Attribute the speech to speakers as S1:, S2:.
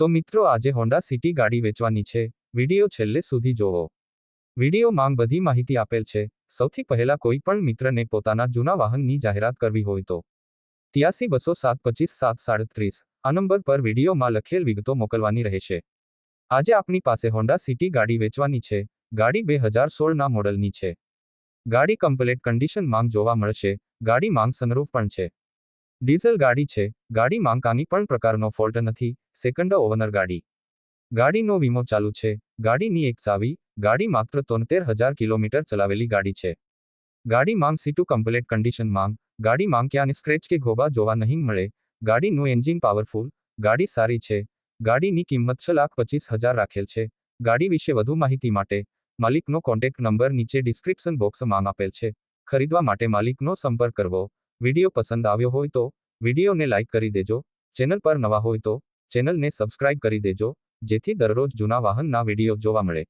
S1: તો મિત્રો આજે હોન્ડા સિટી ગાડી વેચવાની છે, વિડીયો છેલ્લે સુધી જોવો. વિડીયોમાં બધી માહિતી આપેલ છે. સૌથી પહેલા કોઈ પણ મિત્રને પોતાના જૂના વાહનની જાહેરાત કરવી હોય તો 83 207 25 737 આ નંબર પર વિડીયોમાં લખેલ વિગતો મોકલવાની રહેશે. આજે આપણી પાસે હોન્ડા સિટી ગાડી વેચવાની છે. ગાડી 2016ના મોડલની છે. ગાડી કમ્પ્લેટ કન્ડિશનમાં જોવા મળશે. ગાડીમાં સનરૂફ પણ છે. ડીઝલ ગાડી છે. ગાડીમાં કાંઈ પણ પ્રકારનો ફોલ્ટ નથી. સેકન્ડ ઓવનર ગાડી. ગાડીનો વીમો ચાલુ છે. ગાડીની એક ચાવી. ગાડી માત્ર 73,000 કિલોમીટર ચલાવેલી ગાડી છે. ગાડીમાં સીટું કમ્પ્લેટ કન્ડિશનમાં. ગાડીમાં ક્યાંય સ્ક્રેચ કે ઘોબા જોવા નહીં મળે. ગાડીનું એન્જિન પાવરફુલ. ગાડી સારી છે. ગાડીની કિંમત 6,25,000 રાખેલ છે. ગાડી વિશે વધુ માહિતી માટે માલિકનો કોન્ટેક્ટ નંબર નીચે ડિસ્ક્રિપ્શન બોક્સમાં આપેલ છે. ખરીદવા માટે માલિકનો સંપર્ક કરવો. વિડીયો પસંદ આવ્યો હોય તો વિડીયોને લાઇક કરી દેજો. ચેનલ પર નવા હોય તો ચેનલને સબસ્ક્રાઇબ કરી દેજો, જેથી દરરોજ જૂના વાહનના વિડીયો જોવા મળે.